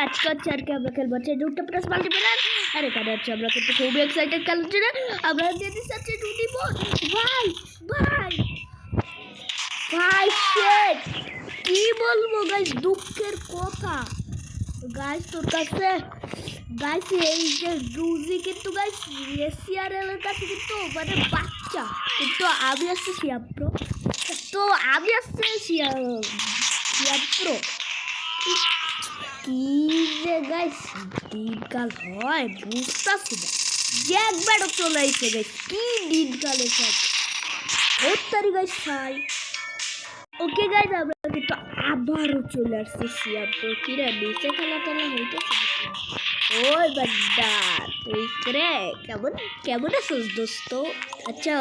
আজকে হচ্ছে আর কি আমরা খেলবো হচ্ছে দুটো প্লাস মাল্টিপ্লেয়ার। আর এখানে হচ্ছে আমরা কিন্তু খুবই এক্সাইটেড খেলার জন্য। আমরা দিয়ে দিচ্ছি হচ্ছে 2v4। ভাই ভাই ভাই শেট কি বলবো গাইস, দুঃখের কথা গাইস তোর কাছে গাইস। এই যে রুজি কিন্তু গাইস এসিআরএল কাছে কিন্তু মানে বাচ্চা, কিন্তু আমি আসছি সিয়াম প্রো। তো আমি আসছি সিয়াম প্রো। কি যে গাইস দিনকাল হয় বুঝতেছি না, যে একবারও চলে আসছে গাইস। কি দিনকাল এসে হত্যারি গাইস ভাই। ওকে গাইস আমরা কিন্তু আবারও চলে আসছি সিয়াম প্রো। কিরে নিচে খেলা টেলা হইতেছে? ওই বাড্ডা তুই করে কেমন কেমন আছিস দোস্ত? আচ্ছা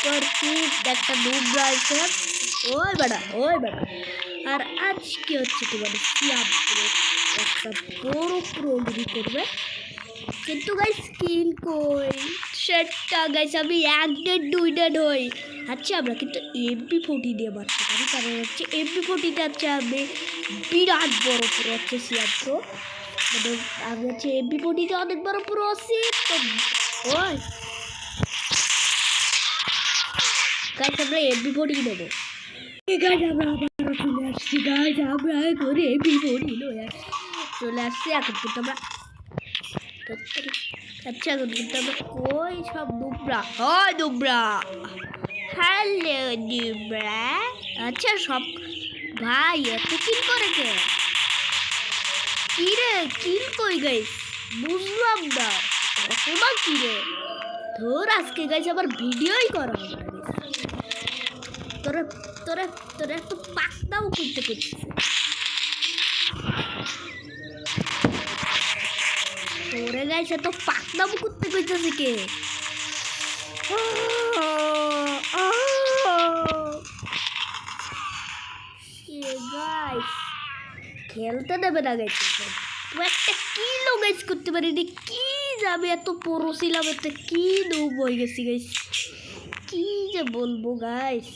তোর কি একটা নুব আছে? ওই বেটা আর আজকে হচ্ছে তোমার সিয়াম প্রো একটা বড় প্রোগ্রাম করবে, কিন্তু গাইস স্কিল কই সেটা গাইস আমি 1-2 হই। আচ্ছা আমরা কিন্তু MP40 দিয়ে মারতে পারি, কারণ হচ্ছে MP40তে হচ্ছে আমি বিরাট বড় প্রো হচ্ছে সিয়াম প্রো। মানে আমি হচ্ছে MP40তে অনেক বড় প্রো আছি। তো ওই গাইস আমরা MP40 নেবো। গাইস আমরা আবারও চলে আসছি গাইস, আমরা এখন MP40 চলে আসছি। এখন কিন্তু আমরা আচ্ছা এখন কিন্তু আমরা কই সব দুবরা হয় দুবরা। হ্যালো দুবরা। আচ্ছা সব ভাই এত কিল করেছে কি রে? কিল কই গাইস বুঝলাম না কখনো কি রে। ধর আজকে গাইস আবার ভিডিওই করা হবে না গাইস। তোরা তোরা তোরা একটু পাকনাও করতে করতেছে। তোরে গাইছে তো পাকনাও করতে করতেছে কে? গাইস খেলতে দেবে না গাইছে। তুই একটা কিলো গাইস করতে পারিনি, কি যাবে এত পড়ছিলাম একটা কি ডুব হয়ে গেছি গাইস। কি যে বলবো গাইস।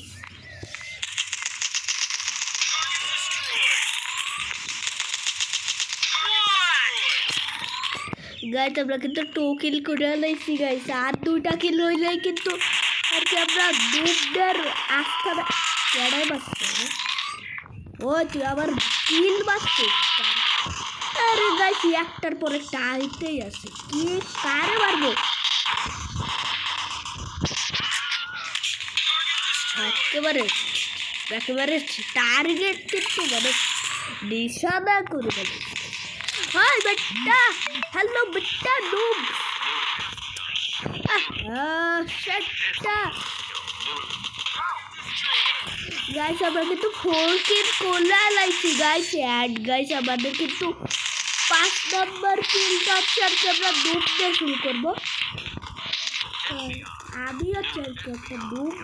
গাইস আমরা কিন্তু 2 কিল করে লাইছি গাইস, আর 2টা কিল হইলেই কিন্তু আর কি আমরা ডুবদের আস্থা কেড়াই বাঁচতে। ও তুই আবার কিল বাঁচছিস? আরে গাইস একটার পরে একটা আইতেই আছে, কি কারে মারবো? একেবারে একেবারে টার্গেট কিন্তু মানে নিশানা করে দেবে। হাই বেটা, হ্যালো বেটা নুব। সেটা গাইস আমরা কিন্তু 4 কিল কোলা লাইছি গাইস। অ্যাড গাইস আমাদের কিন্তু 5 নাম্বার কিলটা হচ্ছে আর কি আমরা নুব দিয়ে শুরু করবো। আমি হচ্ছে একটা নুব।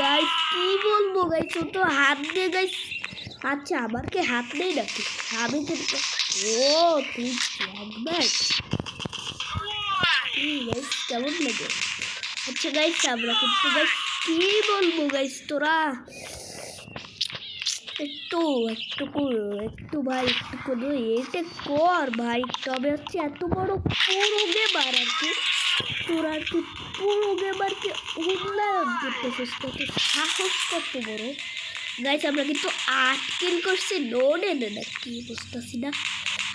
গাইস কি বলবো গাইস, ও তো হাত দিয়ে গাইস। আচ্ছা আমার কি হাত নেই নাকি? আমি কিন্তু ও তুই গাইস কেমন লাগে? আচ্ছা গাইস আমরা কিন্তু গাইস কি বলবো গাইস, তোরা একটু একটু একটু ভাই একটু কোনো এটা কর ভাই। তবে হচ্ছে এত বড় পুরো গেমার আর কি, তোরা আর কি পুরো গেমারকে উন্নয়ন করতেছিস, কত সাহস কত বড়। গাইস আমরা কিন্তু 8 কিল করছি, লোডে না কি বুঝতেছি না।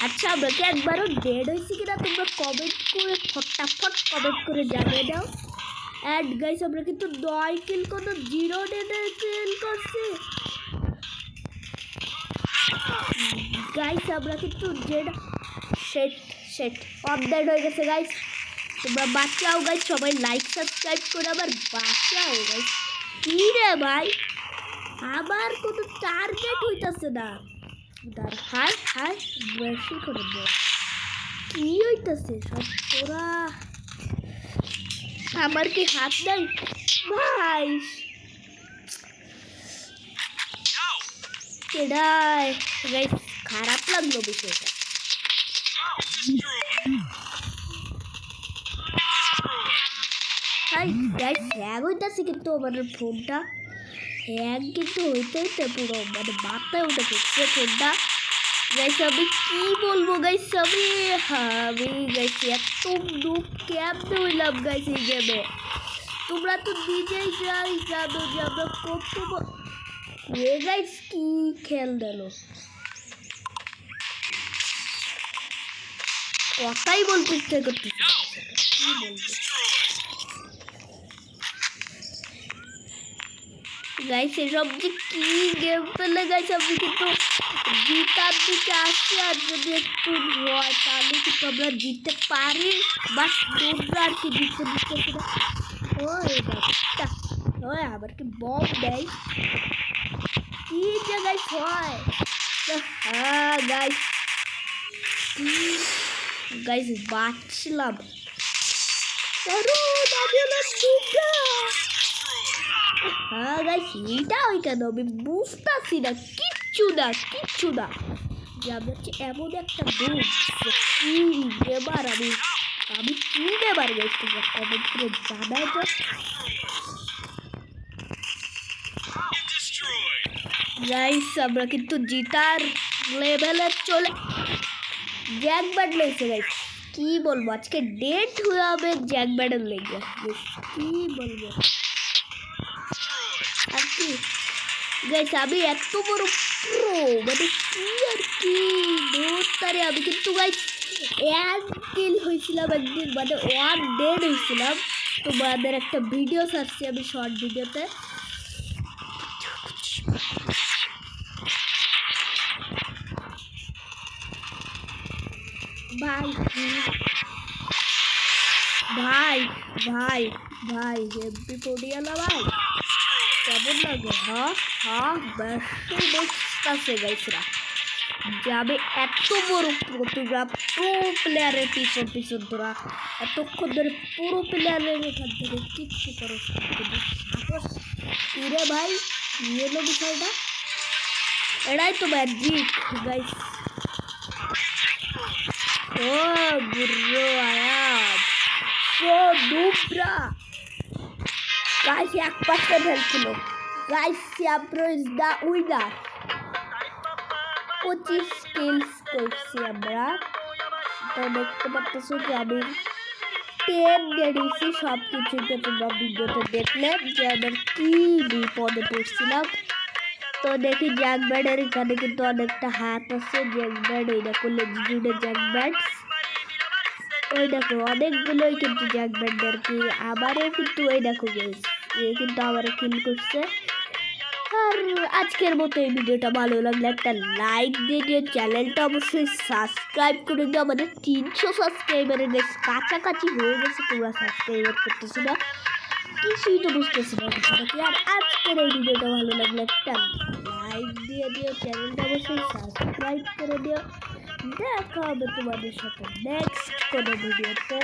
আচ্ছা আমরা কি একবারও ডেড হয়েছি কিনা তোমরা কমেন্ট করে ফটাফট কমেন্ট করে জানিয়ে দাও। অ্যাড গাইস আমরা কিন্তু 9 কিল কোনো 0 ডেডে কিল করছি গাইস। আমরা কিন্তু ডেড সেট আপডেট হয়ে গেছে গাইস। তোমরা বাঁচাও গাইস, সবাই লাইক সাবস্ক্রাইব করে আবার বাঁচাও গাইস। কি রে ভাই আবার কোনো টার্গেট হইতাছে না। হাই হাই বেশি করে বল কি হইতাছে সব। তোরা আমার কি হাত নাই ভাই? এটাই গাইস খারাপ লাগলো বিষয়টা। হাই গাইস হ্যাং হইতাছে কিন্তু আমাদের ফোনটা। হ্যাং কিন্তু হইতে হইতে পুরো মানে মাথায় উঠে পড়ছে ফোনটা। গাইস আমি কি বলবো গাইস, আমি গাইস এত দুঃখ কেমনে হইলাম গাইস এই গেমে। তোমরা তো নিজেই জানো যে আমরা কত গাইস কি খেল দিল, কথাই বলতে ইচ্ছে করতেছি কি বলবো। গাইস এসব যে কি গেম পেলে গাইস আমি কিন্তু জিতার দিকে আসছি, আর যদি একটু হয় তাহলে কিন্তু আমরা জিততে পারি, বাট তোমরা আর কি জিততে দিতেছি না। ওই বাচ্চা ওই আবার কি বম দেয় কি যে গাইস হয়। হ্যাঁ গাইস গাইস বাঁচলাম। হ্যাঁ গাইস এটা ওই কেন আমি বুঝতেছি না, কিচ্ছু না যে আমি হচ্ছে এমন একটা দুধ এবার আমি কি এবার গাইস তোমরা কমেন্ট করে জানাই তো। গাইস আমরা কিন্তু জিতার লেভেলে চলে জ্যাক ব্যাট লেগেছে গাইস, কি বলবো আজকে ডেট হয়ে হবে জ্যাক ব্যাটের লেগে, কি বলবো আর কি গাইস। আমি এত বড় প্রো মানে কি আর কি দৌড়তারে আমি কিন্তু গাইস এক কিল হয়েছিলাম একদিন, মানে 1 ডেড হয়েছিলাম। তোমাদের একটা ভিডিও ছাড়ছি আমি শর্ট ভিডিওতে, ভাই ভাই ভাই ভাই হেভি পড়িয়ালা ভাই কেমন লাগে। বেশি দেখতেছে গাইসরা যে আমি এত বড় তোমরা প্রো প্লেয়ারের পিছন তোরা এতক্ষণ ধরে পুরো প্লেয়ারের এখান থেকে কিচ্ছু করো রে ভাই, কি হলো বিষয়টা, এটাই তো ম্যাজিক গাইস। ও বুড়ো আয়াব ও দুবরা গাইস 1% হেলথ ছিল গাইস, স্যাব্রো ইজ দা উইনার। 25 কিলস করছি আমরা, তো দেখতে পাচ্ছ যে আমি 10 দিয়েছি সব কিছুতে। তোমরা ভিডিওতে দেখলে যে আমার কি বিপদে পড়ছিলাম। তো দেখি জ্যাক ব্যাটের এখানে কিন্তু অনেকটা হাত আছে, জ্যাক ব্যাট ওই দেখো লেজুডে জ্যাক ব্যাট ওই দেখো অনেকগুলোই কিন্তু জ্যাক ব্যাট আর কি। আবারও কিন্তু ওই দেখো গেছে কিন্তু আবারও কিল করছে। আর আজকের মতো এই ভিডিওটা ভালো লাগলে একটা লাইক দিয়ে দিও, চ্যানেলটা অবশ্যই সাবস্ক্রাইব করে দিও। আমাদের 300 সাবস্ক্রাইবারের কাছাকাছি হয়ে গেছে, তোমরা সাবস্ক্রাইবার করতেছো না, কিছুই তো বুঝতেছি না কি। আর আজকের এই ভিডিওটা ভালো লাগলে একটা লাইক দিয়ে দিও, চ্যানেলটা অবশ্যই সাবস্ক্রাইব করে দিও। দেখা হবে তোমাদের সাথে নেক্সট কোনো ভিডিওতে।